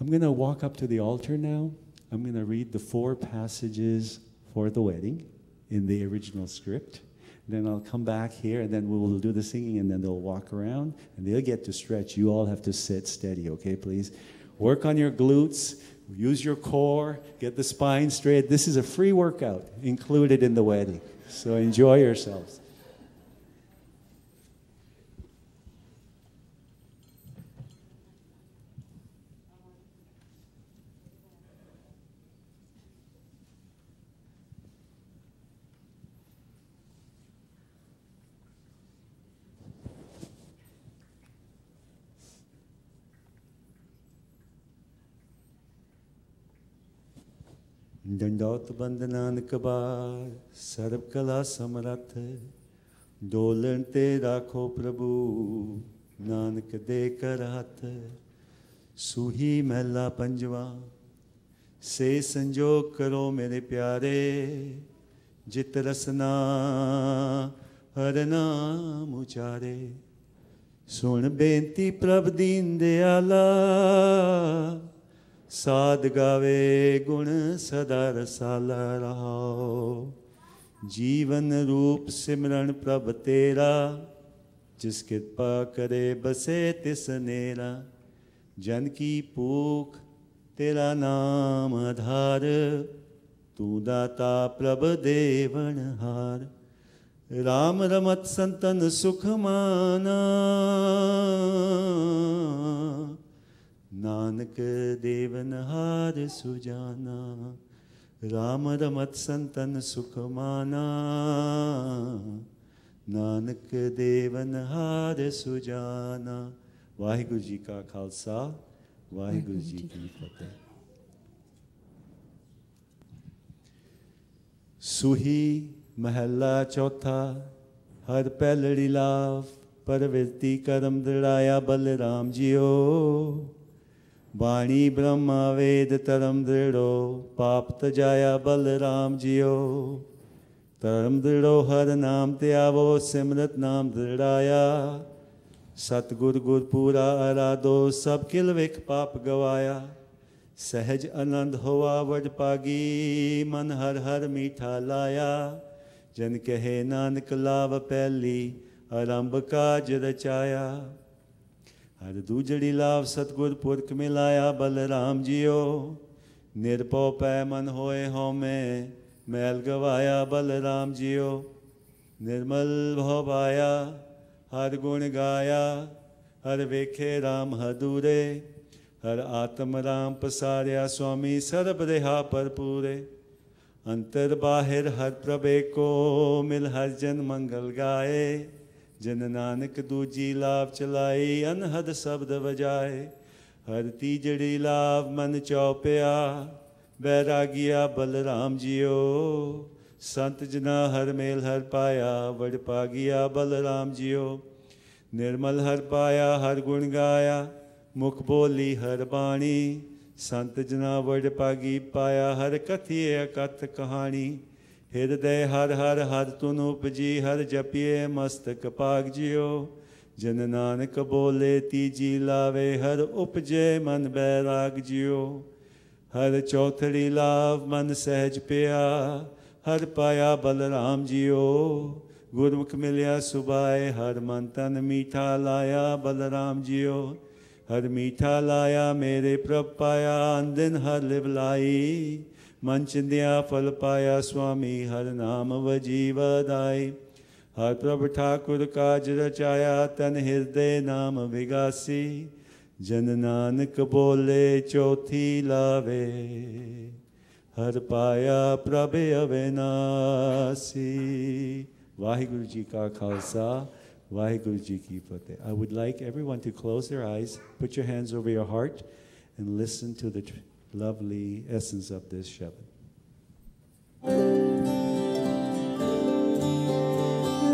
I'm going to walk up to the altar now. I'm going to read the 4 passages for the wedding in the original script. Then I'll come back here, and then we'll do the singing, and then they'll walk around, and they'll get to stretch. You all have to sit steady, okay, please? Work on your glutes, use your core, get the spine straight. This is a free workout included in the wedding, so enjoy yourselves. दंडौत बंदनान कबार सर्व कला समरथ Dolan ते राखो प्रभु नानक दे कर हथ सूही महला पंजवा से संजोग करो मेरे प्यारे जित रसना हर नाम उचारे सुन बेनती प्रभ दीन दयाला साध गावे गुण सदा रसाला रहो जीवन रूप सिमरन प्रभ तेरा जिस कृपा करे बसे तिस नेरा जन की पूख तेरा नाम आधार तू दाता प्रभ देवन हार राम रमत संतन सुख माना नानक देवन हार सुजाना राम रमत संतन सुख माना नानक देवन हार सुजाना। वाहिगुरु जी का खालसा वाहिगुरु जी की फतेह। सूही महला चौथा हर पैलड़ी लाभ परवृत्ति करम दृढ़ाया बलराम जियो बाणी ब्रह्मा वेद तरम दृढ़ो पाप तजाया बलराम जियो तरम दृढ़ो हर नाम त्यावो सिमरत नाम दृढ़ाया सतगुर गुरपुरा आराधो सब किल विख पाप गवाया सहज आनंद होवा वड पागी मन हर हर मीठा लाया जन कहे नानक लाभ पैली आरंभ काज रचाया हर दूजड़ी लाभ सतगुर पुरख मिलाया बलराम जियो निरपौ पै मन होए हों में मैल गवाया बलराम जियो निर्मल भव पाया हर गुण गाया हर वेखे राम हदूरे हर आत्म राम पसारिया स्वामी सर्ब रेहा परपूरे अंतर बाहिर हर प्रभे को मिल हर जन मंगल गाए जन नानक दूजी लाभ चलाई अनहद शब्द बजाए हर तीजड़ी लाभ मन चौपया बैरागिया बलराम जियो संत जना हर मेल हर पाया वड पागिया बलराम जियो निर्मल हर पाया हर गुण गाया मुख बोली हर बाणी संत जना वड पागी पाया हर कथिए कथ कहानी हृदय हर हर हर तुन उपजी हर जपिए मस्तक पाग जियो जन नानक बोले तीजी लावे हर उपजे मन बैराग जियो हर चौथड़ी लाभ मन सहज पिया हर पाया बलराम जियो गुरमुख मिलिया सुबाए हर मन तन मीठा लाया बलराम जियो हर मीठा लाया मेरे प्रभ पाया अंदिन हर लिवलाई मन चिंदिया फल पाया स्वामी हर नाम वजी वदाई हर प्रभ ठाकुर काज रचाया तन हृदय नाम विगासी जन नानक बोले चौथी लावे हर पाया प्रभ अविनाशी। वाहिगुरु जी का खालसा वाहिगुरु जी की फतेह। I would like everyone to close their eyes, put your hands over your heart and listen to the lovely essence of this Shabad.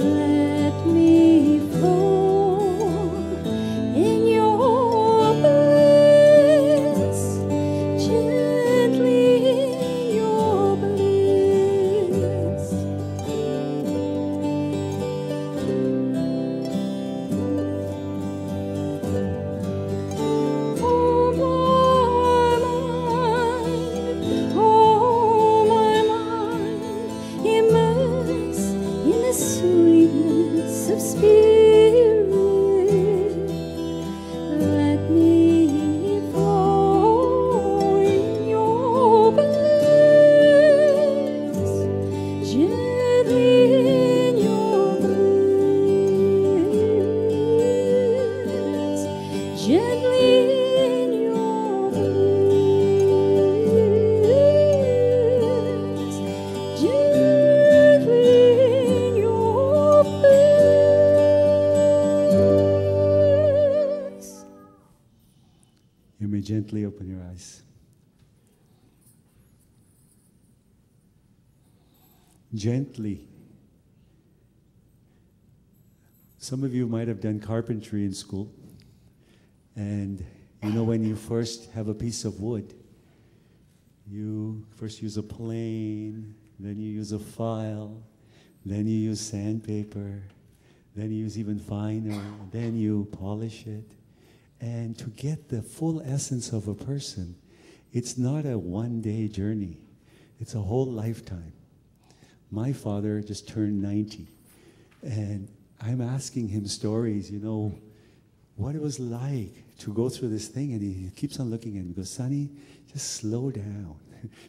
Let me fall in your bliss, gently in your bliss. Oh, gently in your bliss, gently in your bliss. You may gently open your eyes. Gently. Some of you might have done carpentry in school. And you know, when you first have a piece of wood, you first use a plane, then you use a file, then you use sandpaper, then you use even finer, then you polish it. And to get the full essence of a person, it's not a one-day journey. It's a whole lifetime. My father just turned 90, and I'm asking him stories, you know, what it was like to go through this thing, and he keeps on looking at me and goes, Sonny, just slow down.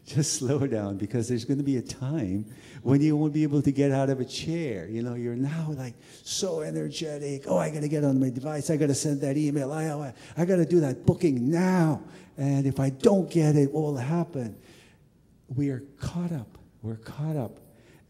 Just slow down, because there's going to be a time when you won't be able to get out of a chair. You know, you're now like so energetic. Oh, I got to get on my device. I got to send that email. I got to do that booking now. And if I don't get it, what will happen? We are caught up. We're caught up.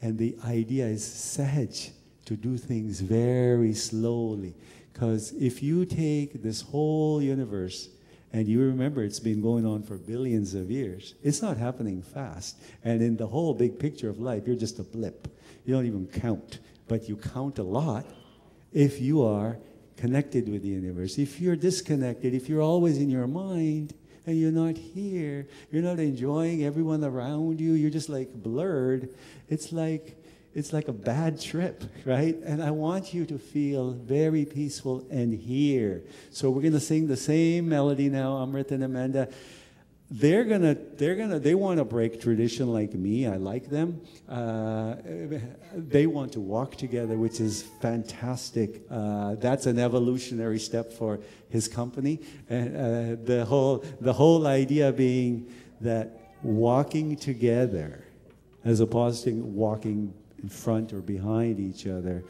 And the idea is sahaj, to do things very slowly. Because if you take this whole universe, and you remember it's been going on for billions of years, it's not happening fast. And in the whole big picture of life, you're just a blip. You don't even count. But you count a lot if you are connected with the universe. If you're disconnected, if you're always in your mind, and you're not here, you're not enjoying everyone around you, you're just like blurred, it's like a bad trip, right? And I want you to feel very peaceful and here. So we're gonna sing the same melody now, Amrit and Amanda. They want to break tradition like me. I like them. They want to walk together, which is fantastic. That's an evolutionary step for his company. And the whole idea being that walking together, as opposed to walking in front or behind each other.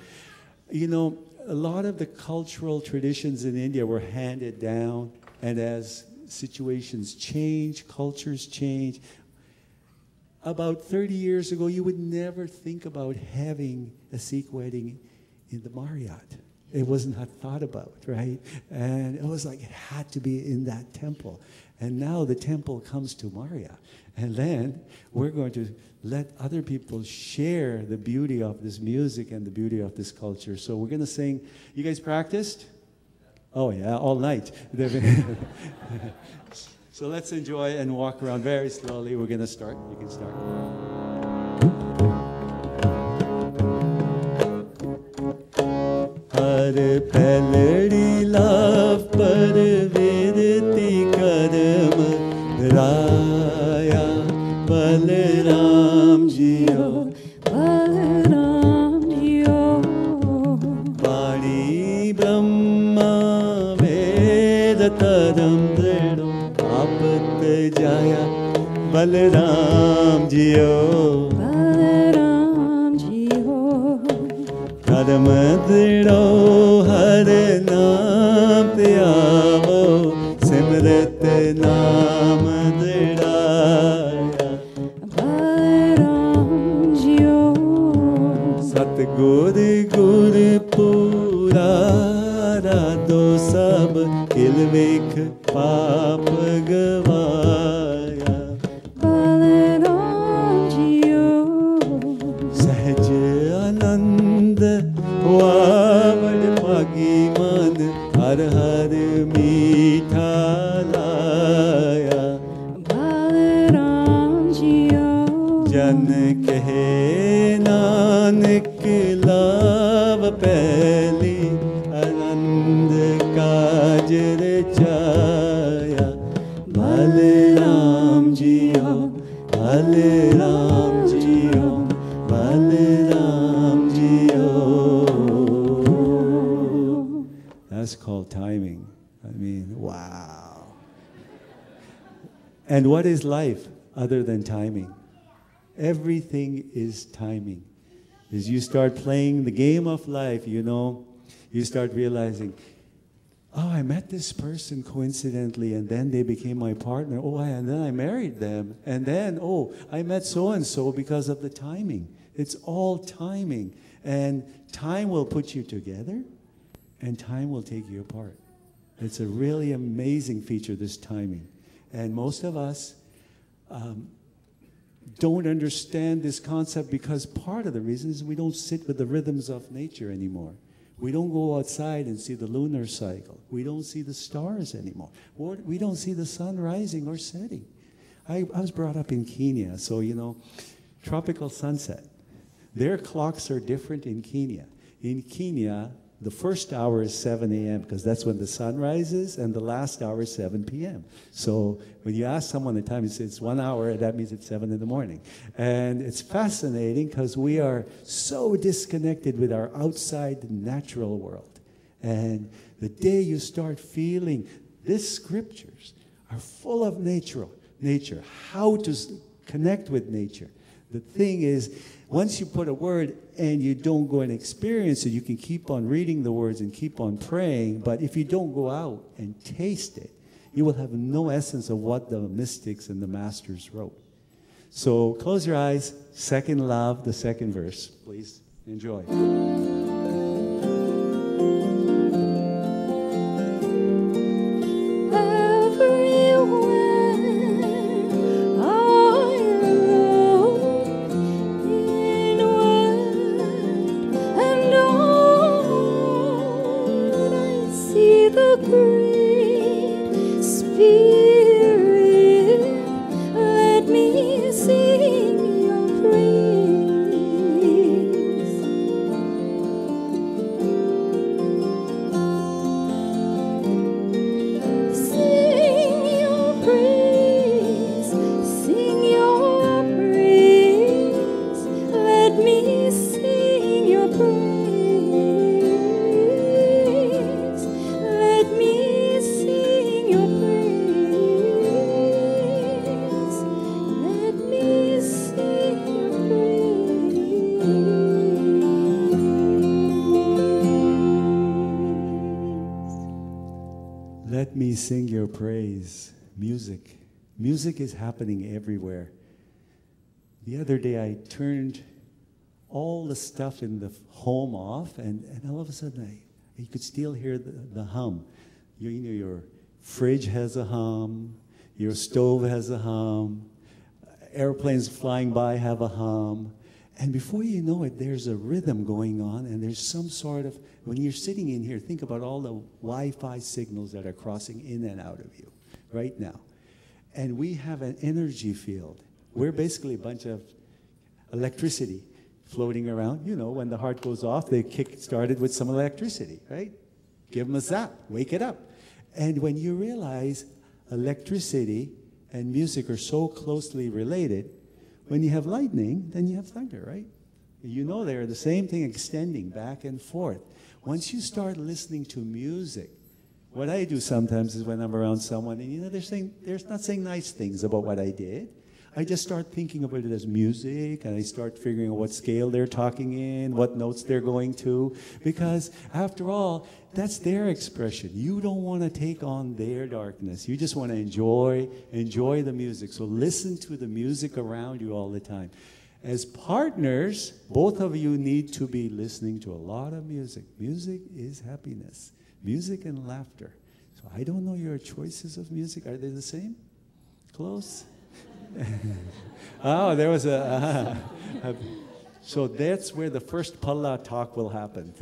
You know, a lot of the cultural traditions in India were handed down, and as situations change, cultures change. About 30 years ago, you would never think about having a Sikh wedding in the Marriott. It was not thought about, right? And it was like it had to be in that temple. And now the temple comes to Marriott. And then we're going to let other people share the beauty of this music and the beauty of this culture. So we're going to sing. You guys practiced? Oh, yeah, all night. So let's enjoy and walk around very slowly. We're going to start. You can start. Har peldi laf par vedti kadam raya Balaram jiyo Balaram jiyo Padi Brahma Veda Tadam Drido Apat Jaya Balaram jiyo Balaram jiyo Tadam Drido Har Naam Tyavo Simrat Naam Dridaya Balaram jiyo Satgur Gur Pura Rado Sab Kilvik Paap Gavaya Balaram jiyo Sahaj Anand Wavad Pagi Man Har Har Meetha Laya Balaram jiyo Jan Kahe Nanak Lav Pehli Anand Karaj Rachaya Balaram jiyo Balaram jiyo Balaram jiyo. That's called timing. I mean, wow. And what is life other than timing? Everything is timing. As you start playing the game of life, you know, you start realizing, oh, I met this person coincidentally, and then they became my partner. Oh, and then I married them. And then, oh, I met so-and-so because of the timing. It's all timing. And time will put you together, and time will take you apart. It's a really amazing feature, this timing. And most of us don't understand this concept because part of the reason is we don't sit with the rhythms of nature anymore. We don't go outside and see the lunar cycle. We don't see the stars anymore. We don't see the sun rising or setting. I was brought up in Kenya, so, you know, tropical sunset. Their clocks are different in Kenya. In Kenya, the first hour is 7 a.m. because that's when the sun rises, and the last hour is 7 p.m. So when you ask someone the time, it's 1 hour, and that means it's 7 in the morning. And it's fascinating because we are so disconnected with our outside natural world. And the day you start feeling these scriptures are full of nature, how to connect with nature. The thing is, once you put a word and you don't go and experience it, you can keep on reading the words and keep on praying, but if you don't go out and taste it, you will have no essence of what the mystics and the masters wrote. So close your eyes, second love, the second verse. Please enjoy. Let me sing your praise. Music. Music is happening everywhere. The other day I turned all the stuff in the home off, and all of a sudden you could still hear the hum. You know, your fridge has a hum, your stove has a hum, airplanes flying by have a hum. And before you know it, there's a rhythm going on, and there's some sort of, when you're sitting in here, think about all the Wi-Fi signals that are crossing in and out of you right now. And we have an energy field. We're basically a bunch of electricity floating around. You know, when the heart goes off, they kick started with some electricity, right? Give them a zap, wake it up. And when you realize electricity and music are so closely related, when you have lightning, then you have thunder, right? You know they're the same thing extending back and forth. Once you start listening to music, what I do sometimes is when I'm around someone, and you know, they're not saying nice things about what I did, I just start thinking about it as music, and I start figuring out what scale they're talking in, what notes they're going to, because after all, that's their expression. You don't want to take on their darkness. You just want to enjoy the music. So listen to the music around you all the time. As partners, both of you need to be listening to a lot of music. Music is happiness. Music and laughter. So I don't know your choices of music. Are they the same? Close? Oh, there was so that's where the first Palla talk will happen.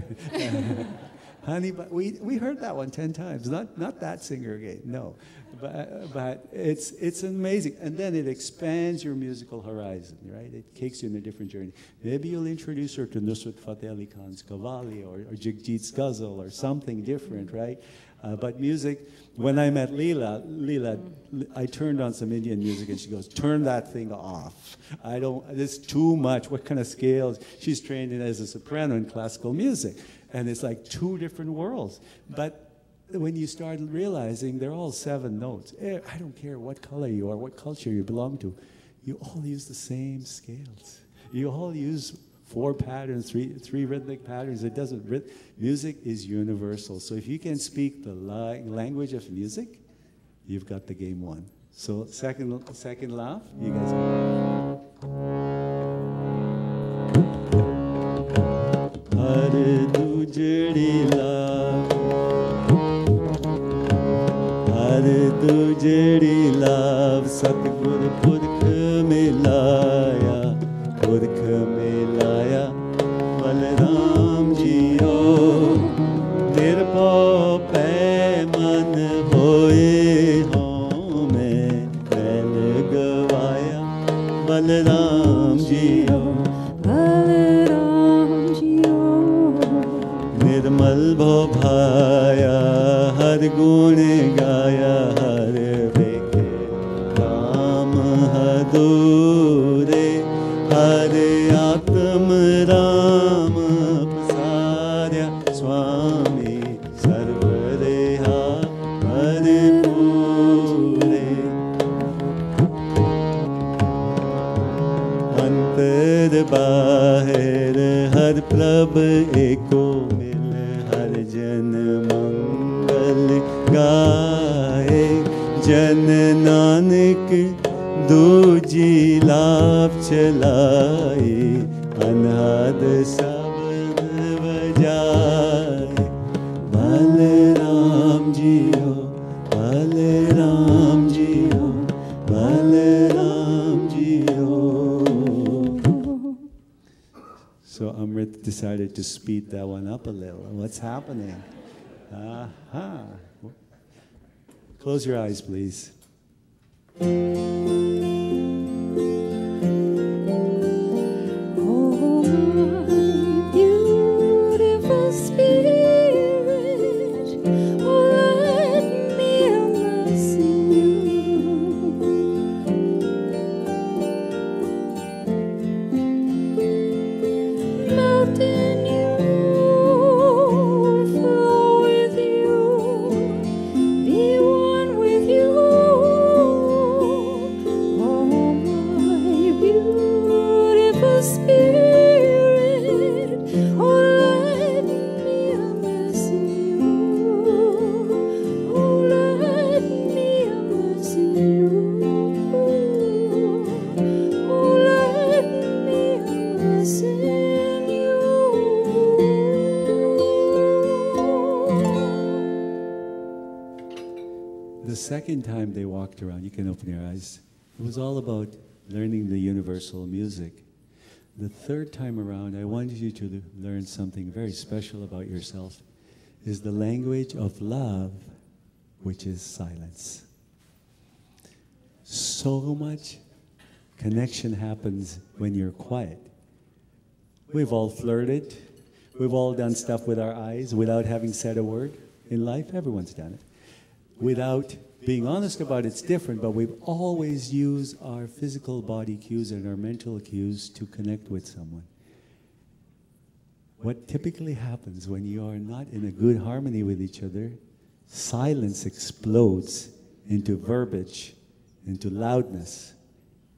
Honey, but we heard that one 10 times. Not that singer again, no. But it's amazing. And then it expands your musical horizon, right? It takes you in a different journey. Maybe you'll introduce her to Nusrat Fateh Ali Khan's Qawwali or Jagjit's Ghazal or something different, right? But music, when I met Leela, I turned on some Indian music and she goes, turn that thing off. It's too much. What kind of scales? She's trained in as a soprano in classical music. And it's like two different worlds. But when you start realizing they're all 7 notes, I don't care what color you are, what culture you belong to, you all use the same scales. You all use 4 patterns, three rhythmic patterns. It doesn't. Music is universal. So if you can speak the language of music, you've got the game won. So second laugh, you guys. Hare dujdi lav, Hare dujdi lav, Satgur Purkh milaya, Purkh milaya, Balaram jiyo, Nirpau paiman hoye home, Mail gavaya, Balaram jiyo, Balaram jiyo, Nirmal bho bhaya, Har gun gaya, Har veke Ram hadure, Har atm Ram pasarya, Swami sarvareha Har pure. अंतर बाहर हर प्रभ एको मिल, हर जन मंगल गाए, जन नानक दूजी लाभ चलाए, अनहद शब्द बजाए, बलराम जियो, बलराम जियो, बलराम जियो. So Amrit decided to speed that one up a little. What's happening? Aha. Close your eyes, please. oh my beautiful spirit, oh let me immerse in you. Melt in you, flow with you, be one with you. Oh my beautiful spirit, oh let me immerse in you. Oh let me immerse in you. Oh let me immerse in you. The second time they walked around, you can open your eyes, it was all about learning the universal music. The third time around, I wanted you to learn something very special about yourself, is the language of love, which is silence. So much connection happens when you're quiet. We've all flirted. We've all done stuff with our eyes without having said a word in life. Everyone's done it. Without being honest about it, it's different, but we've always used our physical body cues and our mental cues to connect with someone. What typically happens when you are not in a good harmony with each other, silence explodes into verbiage, into loudness,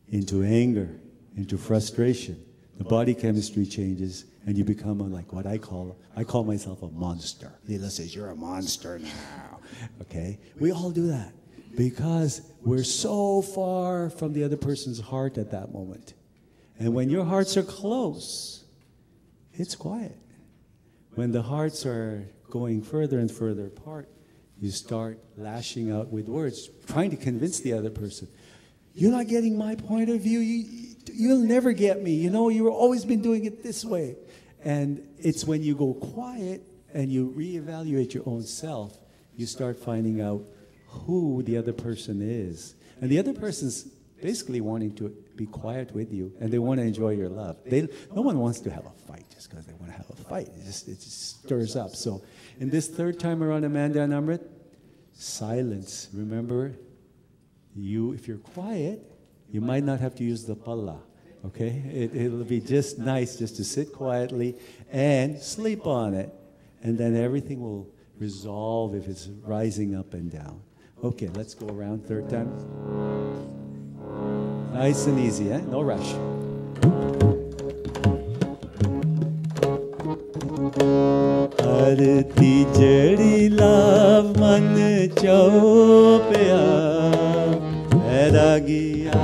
into anger, into frustration. The body chemistry changes, and you become what I call myself a monster. Leela says, you're a monster now. Okay? We all do that because we're so far from the other person's heart at that moment. And when your hearts are close, it's quiet. When the hearts are going further and further apart, you start lashing out with words, trying to convince the other person. You're not getting my point of view. You'll never get me. You know, you've always been doing it this way. And it's when you go quiet and you reevaluate your own self, you start finding out who the other person is. And the other person's basically wanting to be quiet with you, and they want to enjoy your love. No one wants to have a fight just because they want to have a fight. It just stirs up. So in this third time around, Amanda and Amrit, silence. Remember, if you're quiet, you might not have to use the palla. Okay? It'll be just nice just to sit quietly and sleep on it. And then everything will resolve if it's rising up and down. Okay, let's go around third time. Nice and easy, eh? No rush. हर तीजड़ी लाभ मन चौपया बैरागिया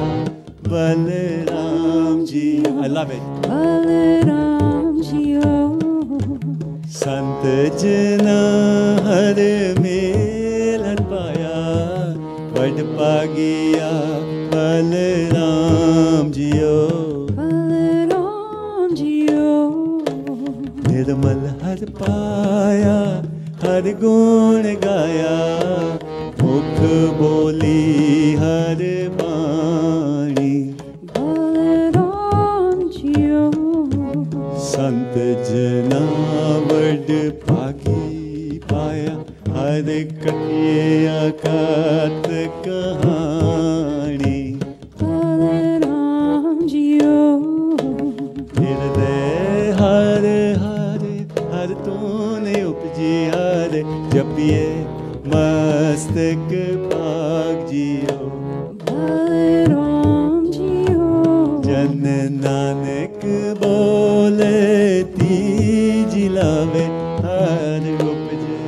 Balram ji I love it Balaram Jiyo संत जना हर melon पाया वड पागिया बलराम जियो Balaram Jiyo निर्मल हर पाया हर गुण गाया मुख बोली हर बाणी Balaram Jiyo संत जना वड पागी पाया हर कथिए अकथ कहानी Balaram Jiyo हृदय हर हर हर तूने उपजी हर जपिए मस्तक भाग जियो Balaram Jiyo जन नानक बोले तीजी लावे हर उपजे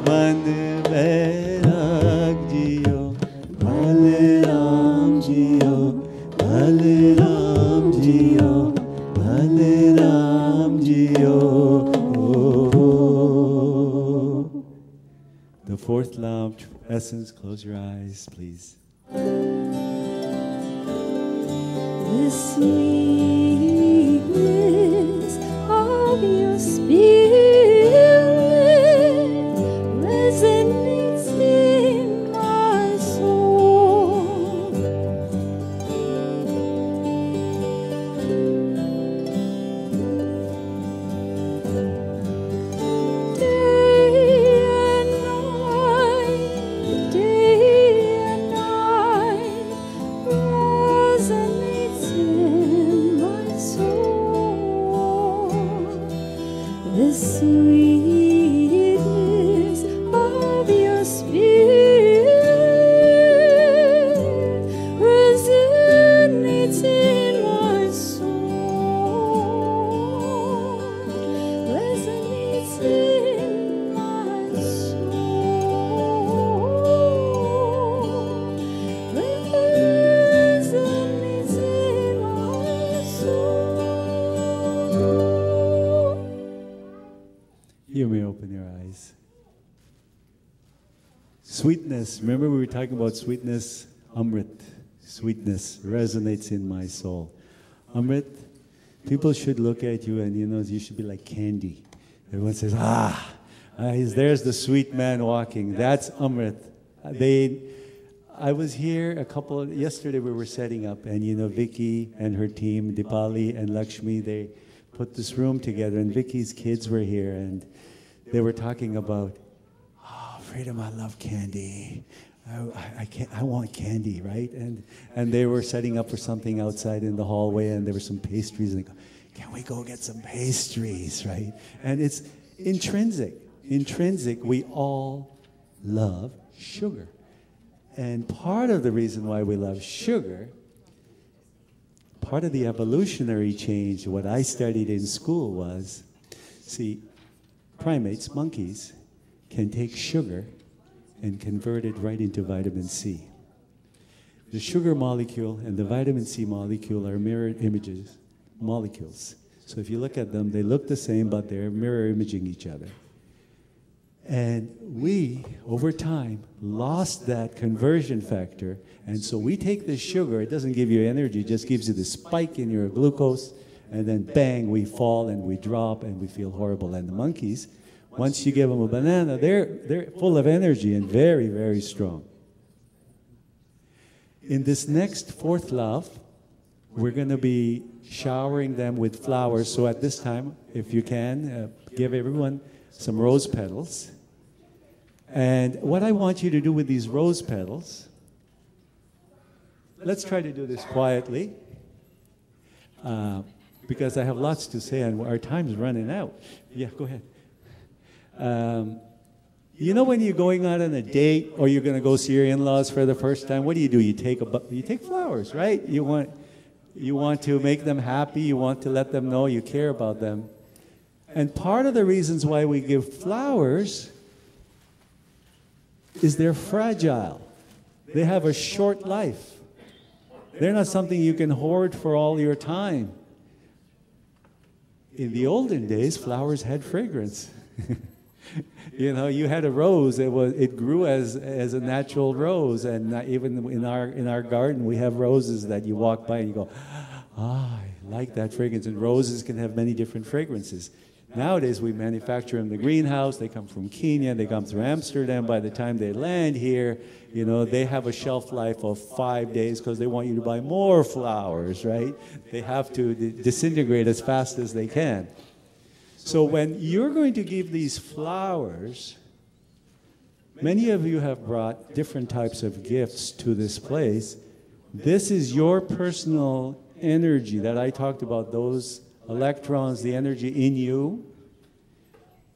मन बैराग जियो बलराम जियो बलराम जियो बलराम जियो The fourth law of essence, close your eyes, please. The sweetness of your spirit resonates in my soul. Day and night resonates in my soul. The sweetness of your spirit resonates in my soul. Resonates in my soul. Resonates in my soul. You may open your eyes. Sweetness. Remember we were talking about sweetness? Amrit. Sweetness resonates in my soul. Amrit, people should look at you and you should be like candy. Everyone says, there's the sweet man walking. That's Amrit. I was here yesterday we were setting up and Vicky and her team, Dipali and Lakshmi, they put this room together and Vicky's kids were here and they were talking about, Freedom, I love candy. I want candy, right? And they were setting up for something outside in the hallway and there were some pastries and they go, can we go get some pastries, right? And it's intrinsic. We all love sugar. And part of the reason why we love sugar, part of the evolutionary change, what I studied in school was, see, primates, monkeys, can take sugar and convert it right into vitamin C. The sugar molecule and the vitamin C molecule are mirror molecules. So if you look at them, they look the same, but they're mirror imaging each other. And we, over time, lost that conversion factor. And so we take this sugar, it doesn't give you energy, it just gives you this spike in your glucose, and then bang, we fall and we drop and we feel horrible. And the monkeys, once you give them a banana, they're full of energy and very, very strong. In this next fourth love, we're going to be showering them with flowers. So at this time, if you can, give everyone some rose petals. And what I want you to do with these rose petals, let's try to do this quietly, because I have lots to say and our time's running out. Yeah, go ahead. You know when you're going out on a date or you're going to go see your in-laws for the first time, what do? You take flowers, right? You want to make them happy. You want to let them know you care about them. And part of the reasons why we give flowers is they're fragile. They have a short life. They're not something you can hoard for all your time. In the olden days, flowers had fragrance. You know, you had a rose. It grew as a natural rose, and even in our garden, we have roses that you walk by and you go, I like that fragrance. And roses can have many different fragrances. Nowadays, we manufacture them in the greenhouse. They come from Kenya. They come through Amsterdam. By the time they land here, you know, they have a shelf life of 5 days because they want you to buy more flowers, right? They have to disintegrate as fast as they can. So when you're going to give these flowers, many of you have brought different types of gifts to this place. This is your personal energy that I talked about, those electrons, the energy in you.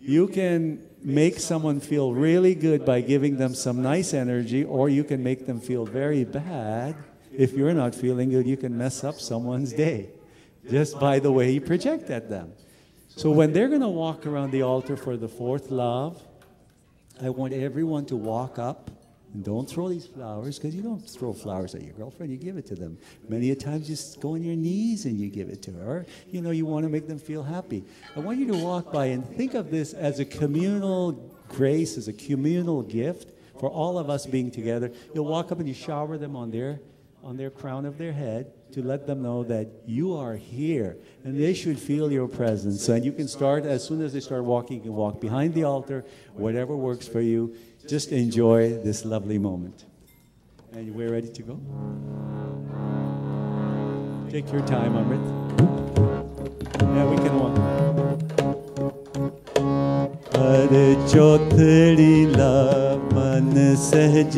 You can make someone feel really good by giving them some nice energy, or you can make them feel very bad. If you're not feeling good, you can mess up someone's day just by the way you project at them. So when they're going to walk around the altar for the fourth love, I want everyone to walk up. And don't throw these flowers, because you don't throw flowers at your girlfriend, you give it to them. Many a times you just go on your knees and you give it to her. You know, you want to make them feel happy. I want you to walk by and think of this as a communal grace, as a communal gift for all of us being together. You'll walk up and you shower them on their crown of their head to let them know that you are here. And they should feel your presence. And you can start, as soon as they start walking, you can walk behind the altar, whatever works for you. Just enjoy this lovely moment. And we're ready to go? Take your time, Amrit. Yeah, we can walk. Hare chothri la man sahaj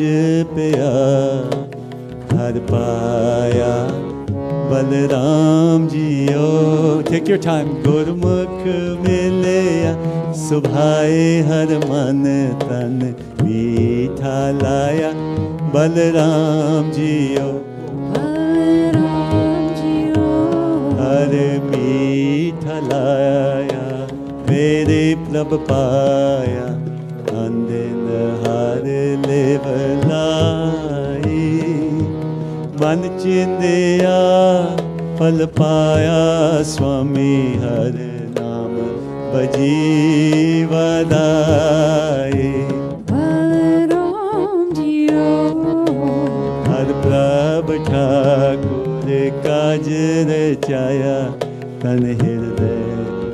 pya har paya Balram jiyo. Take your time. Gurmukh mileya subhaye har man tan मीठा लाया बलराम जियो हर मीठा लाया मेरे प्रभ पाया अंदिन हर लेवलाई मन चिंदिया फल पाया स्वामी हर नाम बजी वदाई ठाकुर काज रचाया तन हृदय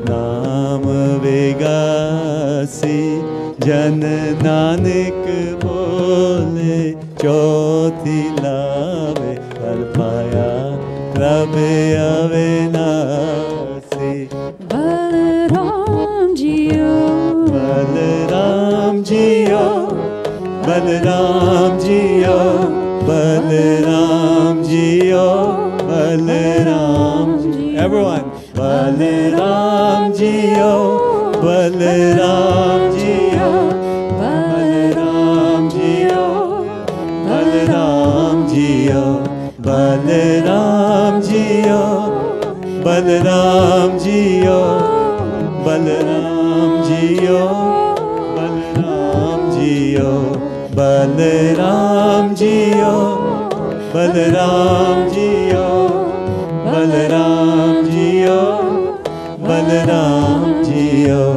नाम विगासी जन नानक बोले चौथी लावे हर पाया प्रभ अविनाशी बलराम जियो बलराम जियो बलराम जियो Balaram Jiyo, Balaram Jiyo. Everyone. Balaram Jiyo, Balaram Jiyo, Balaram Jiyo, Balaram Jiyo, Balaram Jiyo, Balaram Jiyo, Balaram Jiyo, Balaram Jiyo. Balaram Jiyo, Balaram Jiyo, Balaram Jiyo, Balaram Jiyo,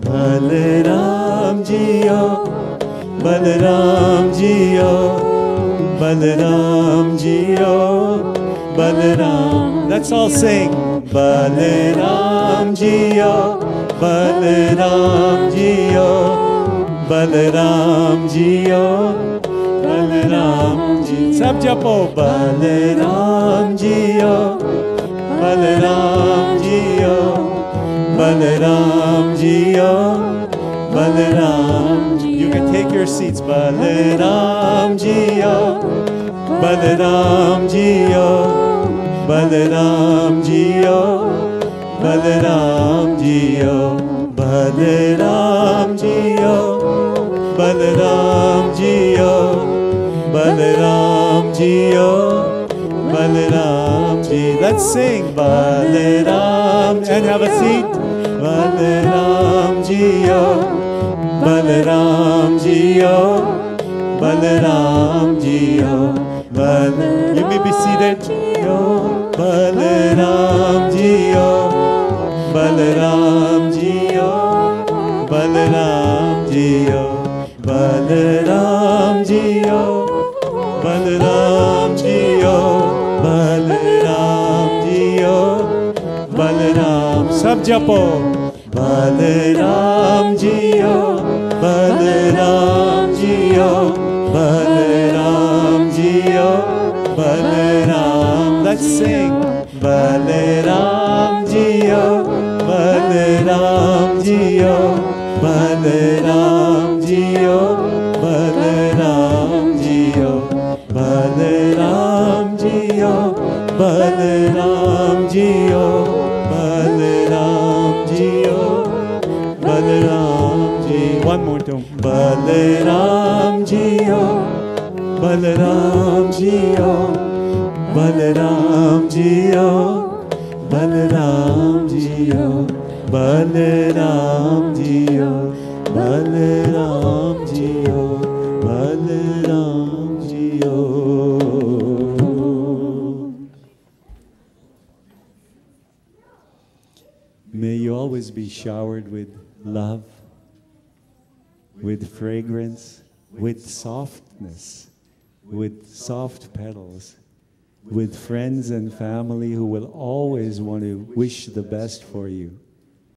Balaram Jiyo, Balaram Jiyo, Balaram Jiyo, Balaram. Let's all sing. Balaram Jiyo, Balaram Jiyo. Balaram Jiyo, Balaram Jiyo. Sab japo. Balaram Jiyo, Balaram Jiyo, Balaram Jiyo, Balaram Jiyo. You can take your seats. Balaram Jiyo, Balaram Jiyo, Balaram Jiyo, Balaram Jiyo. Balaram Jiyo, Balaram Jiyo, Balaram Jiyo, Balaram Jiyo. Let's sing Balaram and have a seat. Balaram Jiyo, Balaram Jiyo, Balaram Jiyo, Balaram. You may be seated. Balaram Jiyo, Balaram Jiyo, Balaram Jiyo, Balaram Jiyo, Balaram Jiyo, Balaram Jiyo, Balaram. Sab japo. Balaram Jiyo, Balaram Jiyo, Balaram Jiyo, Balaram. Let's sing. Balaram Jiyo, Balaram Jiyo, Balaram Jiyo, Balaram Jiyo, Balaram Jiyo, Balaram Jiyo, Balaram Jiyo, Balaram Jiyo. One more time. Balaram Jiyo, Balaram Jiyo, Balaram Jiyo, Balaram Jiyo, Balaram Jiyo, Balaram Jiyo, Balaram Jiyo. May you always be showered with love, with fragrance, with softness, with soft petals, with friends and family who will always want to wish the best for you.